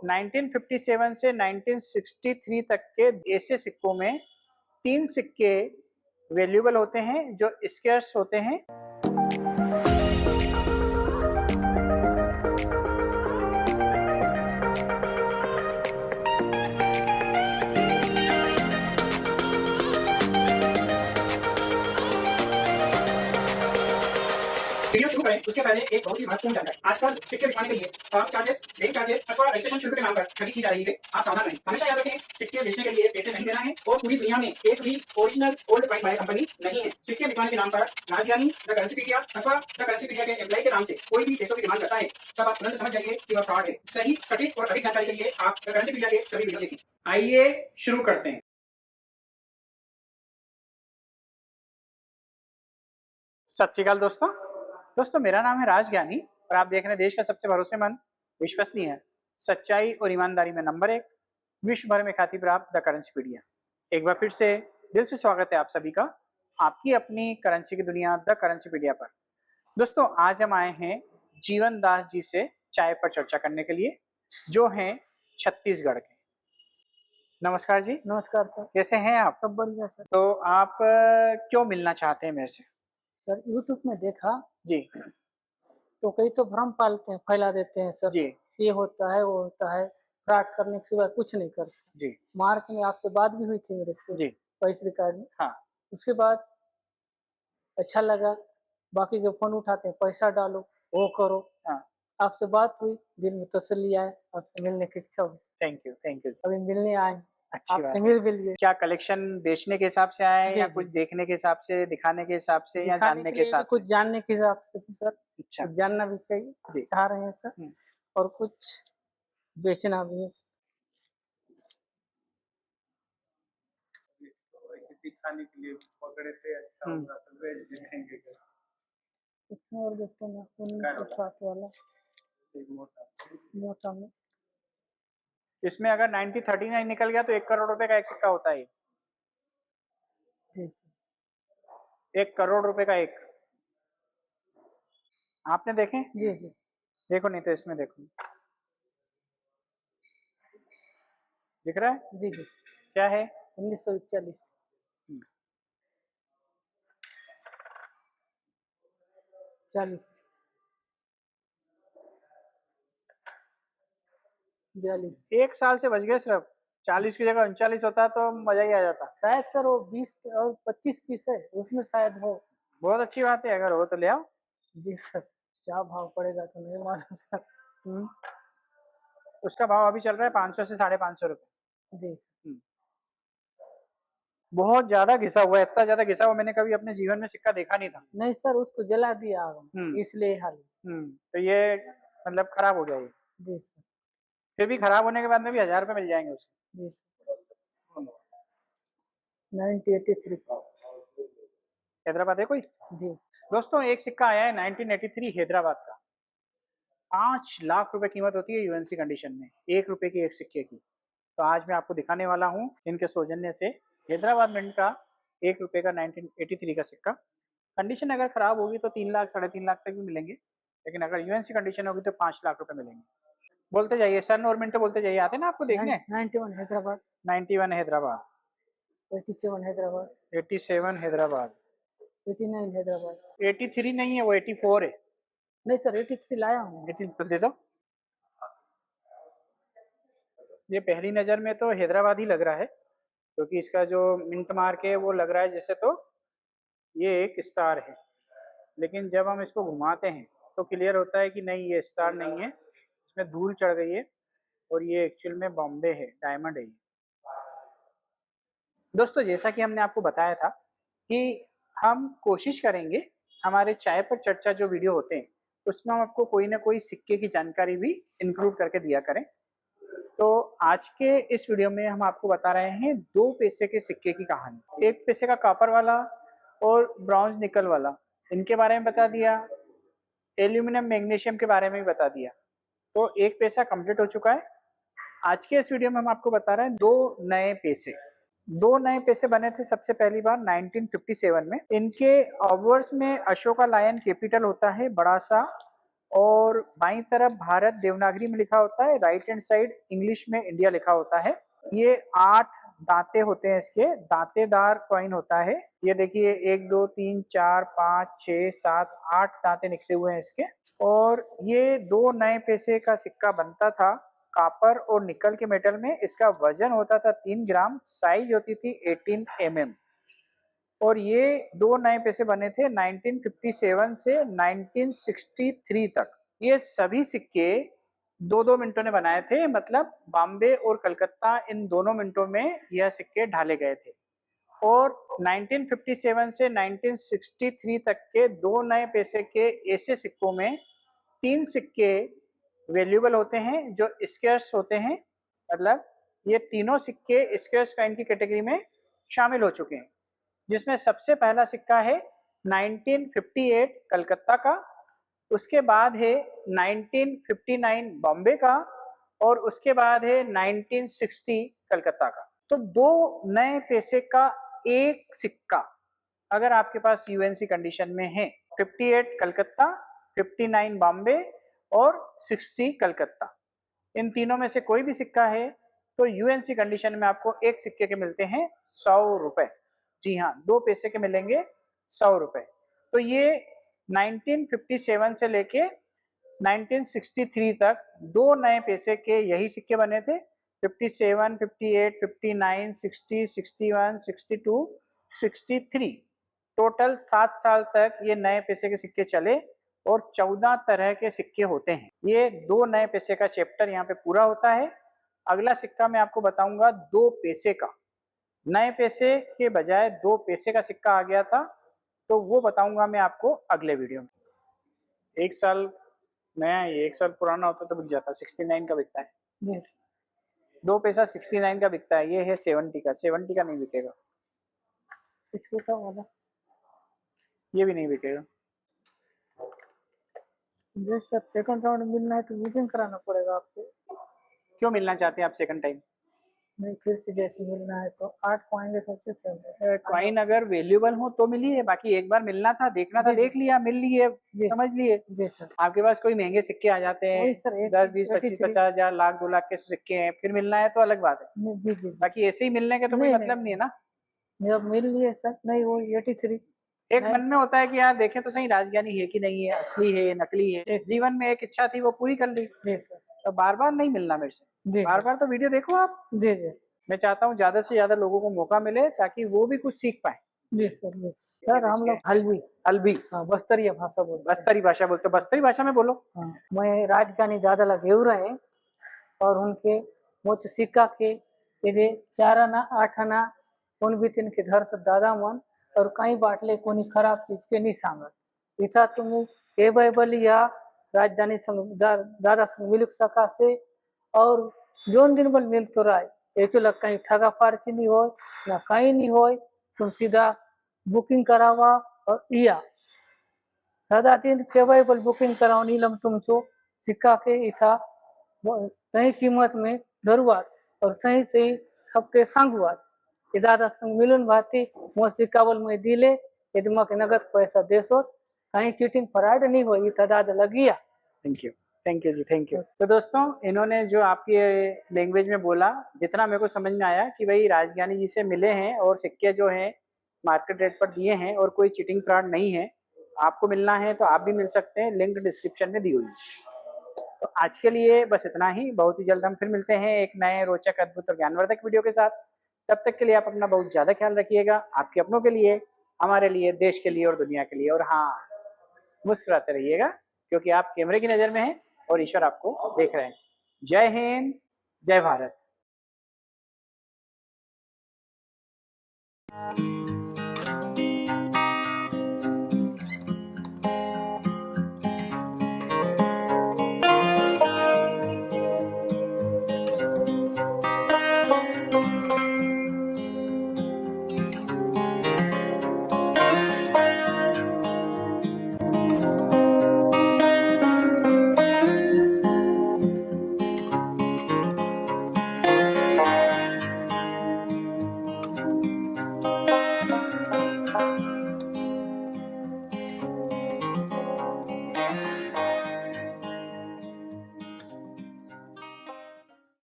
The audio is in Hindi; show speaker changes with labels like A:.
A: 1957 से 1963 तक के ऐसे सिक्कों में 3 सिक्के वैल्यूएबल होते हैं जो स्केर्स होते हैं।
B: वीडियो शुरू करें उसके पहले एक बहुत ही महत्वपूर्ण जानकारी। आजकल सिक्के बिकवाने के लिए फर्म चार्जेस, बैंक चार्जेस अथवा रजिस्ट्रेशन शुल्क के नाम पर ठगी की जा रही है। आप सावधान रहें। हमेशा याद रखें, सिक्के बेचने के लिए पैसे नहीं देना है और पूरी दुनिया में एक भी original old coin by company नहीं है। सिक्के बिकवाने के नाम पर राजज्ञानी, द करेंसीपीडिया अथवा द करेंसीपीडिया के एम्प्लॉय के नाम से कोई भी पैसों की डिमांड करता है, तब आप तुरंत समझ जाइए कि वह फ्रॉड है। सही, सटीक और अधिक जानकारी के लिए आप द करेंसीपीडिया के सभी वीडियो देखें। आइए शुरू करते हैं।
A: सत श्री अकाल दोस्तों, मेरा नाम है राज ज्ञानी और आप देख रहे हैं देश का सबसे भरोसेमंद, विश्वसनीय, सच्चाई और ईमानदारी में नंबर 1, विश्व भर में ख्याति प्राप्त द करेंसीपीडिया। एक बार फिर से दिल से स्वागत है आप सभी का आपकी अपनी करेंसी की दुनिया द करेंसीपीडिया पर। दोस्तों, आज हम आए हैं जीवन दास जी से चाय पर चर्चा करने के लिए, जो हैं छत्तीसगढ़ के। नमस्कार जी।
C: नमस्कार सर।
A: कैसे हैं आप?
C: सब बढ़िया सर।
A: तो आप क्यों मिलना चाहते हैं मेरे से?
C: सर यूट्यूब में देखा
A: जी
C: तो कई तो भ्रम पालते हैं, फैला देते हैं सर।
A: जी
C: ये होता है, वो होता है, फ्रॉड करने के सिवा कुछ नहीं करते।
A: जी
C: मार्च में आपसे बात भी हुई थी मेरे से
A: जी
C: पैसे रिकॉर्ड में।
A: हाँ
C: उसके बाद अच्छा लगा। बाकी जो फोन उठाते हैं, पैसा डालो, वो करो।
A: हाँ।
C: आपसे बात हुई, दिल में तसल्ली आए, आपसे मिलने की इच्छा हुई।
A: Thank you.
C: अभी मिलने आए,
A: अच्छी बात
C: आपसे
A: है।
C: मिल भी लिए।
A: क्या कलेक्शन बेचने के हिसाब से आए
C: जी,
A: या
C: जी।
A: कुछ देखने के हिसाब से, दिखाने के हिसाब से या
C: दिखाने
A: जानने
C: के
A: के
C: लिए भी,
A: हिसाब
C: कुछ
A: से?
C: जानने के हिसाब से भी सर,
A: अच्छा
C: कुछ जानना भी चाहिए,
A: जी।
C: चाह रहे हैं सर,
A: हम्म।
C: और कुछ बेचना भी है।
D: दिखाने के लिए पकड़े थे, अच्छा होगा तो भेज देंगे।
C: इसमें और देखते हैं 1960 वाला
D: एक मोटा
C: मोटा में।
A: इसमें अगर 9039 निकल गया तो 1 करोड़ रुपए का एक सिक्का होता है।
C: जी
A: 1 करोड़ रुपए का एक। आपने देखे?
C: जी जी।
A: देखो, नहीं तो इसमें देखो, दिख रहा है?
C: जी जी।
A: क्या है?
C: 1941 40 42।
A: 1 साल से बच गए सिर्फ। 40 की जगह 39 होता तो मजा ही आ जाता।
C: शायद सर वो 20 और 25 पीस है, उसमें शायद हो।
A: बहुत अच्छी बात है, अगर हो तो ले आओ।
C: जी सर, क्या भाव पड़ेगा तो नहीं मालूम सर।
A: उसका भाव अभी चल रहा है 500 से 550 रुपए।
C: जी सर।
A: बहुत ज्यादा घिसा हुआ है, इतना ज्यादा घिसा हुआ मैंने कभी अपने जीवन में सिक्का देखा नहीं था।
C: नहीं सर, उसको जला दिया आग में, इसलिए हाल।
A: तो ये मतलब खराब हो गया ये।
C: जी सर।
A: फिर भी खराब होने के बाद में भी 1000 रुपए मिल जाएंगे उसके।
C: जी सर। 1983
A: हैदराबाद है कोई?
C: जी।
A: दोस्तों, एक सिक्का आया है 1983 हैदराबाद का। 5 लाख रुपए कीमत होती है यूएनसी कंडीशन में 1 रुपए की एक सिक्के की। तो आज मैं आपको दिखाने वाला हूँ इनके सौजन्य से हैदराबाद मिंट का 1 रुपए का 1983 का सिक्का। कंडीशन अगर खराब होगी तो 3 लाख 3.5 लाख तक भी मिलेंगे, लेकिन अगर यूएनसी कंडीशन होगी तो 5 लाख रुपए मिलेंगे। बोलते जाइए, सन और मिनट बोलते जाइए, आते ना आपको देखने?
C: 91 हैदराबाद,
A: 91 हैदराबाद,
C: 87 हैदराबाद,
A: 87 हैदराबाद,
C: 89 हैदराबाद।
A: 83 नहीं है, वो 84 है।
C: नहीं सर, 83 लाया हूँ।
A: 83 तो दे दो। ये पहली नज़र में तो हैदराबाद ही लग रहा है, क्योंकि इसका जो मिंट मार्क है वो लग रहा है जैसे तो ये एक स्टार है, लेकिन जब हम इसको घुमाते हैं तो क्लियर होता है कि नहीं, ये स्टार नहीं है, इसमें धूल चढ़ गई है और ये एक्चुअल में बॉम्बे है, डायमंड है। दोस्तों, जैसा कि हमने आपको बताया था कि हम कोशिश करेंगे हमारे चाय पर चर्चा जो वीडियो होते हैं उसमें हम आपको कोई ना कोई सिक्के की जानकारी भी इंक्लूड करके दिया करें। तो आज के इस वीडियो में हम आपको बता रहे हैं 2 पैसे के सिक्के की कहानी। 1 पैसे का कॉपर वाला और ब्रॉन्ज निकल वाला, इनके बारे में बता दिया। एल्यूमिनियम मैग्नीशियम के बारे में भी बता दिया। तो 1 पैसा कंप्लीट हो चुका है। आज के इस वीडियो में हम आपको बता रहे हैं 2 नए पैसे। 2 नए पैसे बने थे सबसे पहली बार 1957 में। इनके ऑवर्स में अशोका लायन कैपिटल होता है बड़ा सा, और बाईं तरफ भारत देवनागरी में लिखा होता है, राइट हैंड साइड इंग्लिश में इंडिया लिखा होता है। ये 8 दांते होते हैं, इसके दांतेदार कॉइन होता है। ये देखिए 1 2 3 4 5 6 7 8 दांते निकले हुए हैं इसके। और ये 2 नए पैसे का सिक्का बनता था कॉपर और निकल के मेटल में। इसका वजन होता था 3 ग्राम, साइज होती थी 18 mm। और ये 2 नए पैसे बने थे 1957 से 1963 तक। ये सभी सिक्के 2-2 मिनटों ने बनाए थे, मतलब बॉम्बे और कलकत्ता इन दोनों मिनटों में यह सिक्के ढाले गए थे। और 1957 से 1963 तक के 2 नए पैसे के ऐसे सिक्कों में 3 सिक्के वैल्यूएबल होते हैं जो स्केर्स होते हैं, मतलब ये तीनों सिक्के स्केर्स कॉइन की कैटेगरी में शामिल हो चुके हैं। जिसमें सबसे पहला सिक्का है 1958 कलकत्ता का, उसके बाद है 1959 बॉम्बे का, और उसके बाद है 1960 कलकत्ता का। तो 2 नए पैसे का एक सिक्का अगर आपके पास यूएनसी कंडीशन में है, 58 कलकत्ता, 59 बॉम्बे और 60 कलकत्ता, इन तीनों में से कोई भी सिक्का है तो यूएनसी कंडीशन में आपको एक सिक्के के मिलते हैं 100 रुपए। जी हाँ, 2 पैसे के मिलेंगे 100 रुपए। तो ये 1957 से लेके 1963 तक 2 नए पैसे के यही सिक्के बने थे। 57, 58, 59, 60, 61, 62, 63, टोटल 7 साल तक ये नए पैसे के सिक्के चले और 14 तरह के सिक्के होते हैं। ये 2 नए पैसे का चैप्टर यहाँ पे पूरा होता है। अगला सिक्का मैं आपको बताऊंगा 2 पैसे का। नए पैसे के बजाय 2 पैसे का सिक्का आ गया था, तो वो बताऊंगा मैं आपको अगले वीडियो में। 1 साल नया, ये 1 साल पुराना होता तो बिक जाता। 69 का बिकता है, 2 पैसा 69 का बिकता है। ये है 70 का, 70 का नहीं बिकेगा।
C: छोटा वाला
A: ये भी नहीं बिकेगा।
C: सर सेकंड राउंड मिलना है तो बुकिंग कराना पड़ेगा आपको।
A: क्यों मिलना चाहते हैं आप सेकंड टाइम?
C: नहीं, फिर से जैसे मिलना है तो 8 पाएंगे सबसे पहले।
A: कॉइन अगर वैल्यूएबल हो तो मिलिए, बाकी एक बार मिलना था, देखना था, देख लिया, मिल लिए, समझ लिए।
C: जी सर।
A: आपके पास कोई महंगे सिक्के आ जाते हैं, 10, 20, 25, 50 हजार, लाख, 2 लाख के सिक्के हैं, फिर मिलना है तो अलग बात है।
C: जी जी।
A: बाकी ऐसे ही मिलने के तो कोई मतलब नहीं है ना।
C: जब मिल लिए सर, नहीं वो 83।
A: एक मन में होता है कि यार देखें तो सही राजज्ञानी है कि नहीं है, असली है, नकली है। जीवन में एक इच्छा थी वो पूरी कर ली।
C: जी सर।
A: तो बार बार नहीं मिलना मेरे से, बार बार तो वीडियो देखो आप।
C: जी जी।
A: मैं चाहता हूँ ज्यादा से ज्यादा लोगों को मौका मिले ताकि वो भी कुछ सीख पाए।
C: जी सर। जी सर, हम लोग हल्बी
A: अलबी,
C: हाँ, बस्तरी भाषा बोलते हैं।
A: बस्तरी भाषा बोलते हो, बस्तरी भाषा में बोलो।
C: हाँ, मैं राजज्ञानी दादा लगे रहे और उनके मोच सिक्का के यदि 4 आना 8 आना कोण भी तिनके घर से दादा मन और काही बाटले कोणी खराब चीज के नहीं सांगत। इथं तुम्ही हे बायबल या राजधानी संग दादा संग मिलू सका से और 2 दिन बल मिल तो राय एक कहीं ठगा फारची नहीं हो ना कहीं नहीं हो। तुम सीधा बुकिंग करावा और या सदा दिन के बायबल बुकिंग कराओ नीलम तुमचो सिक्का के इथा सही कीमत में धरुआत और सही सही सबके सांगुआत। दादा संग मिलन भाती मो सिक्कावल में दिले यदि मक नगद पैसा देसो कहीं चीटिंग फ्रॉड नहीं हो दादा लगिया।
A: थैंक यू जी, थैंक यू। तो दोस्तों, इन्होंने जो आपकी लैंग्वेज में बोला, जितना मेरे को समझ में आया कि भाई राजज्ञानी जी से मिले हैं और सिक्के जो हैं मार्केट रेट पर दिए हैं और कोई चीटिंग फ्रॉड नहीं है। आपको मिलना है तो आप भी मिल सकते हैं, लिंक डिस्क्रिप्शन में दी हुई है। तो आज के लिए बस इतना ही। बहुत ही जल्द हम फिर मिलते हैं एक नए रोचक, अद्भुत और ज्ञानवर्धक वीडियो के साथ। तब तक के लिए आप अपना बहुत ज़्यादा ख्याल रखिएगा, आपके अपनों के लिए, हमारे लिए, देश के लिए और दुनिया के लिए। और हाँ, मुस्कुराते रहिएगा क्योंकि आप कैमरे की नज़र में हैं और ईश्वर आपको देख रहे हैं। जय हिंद, जय भारत।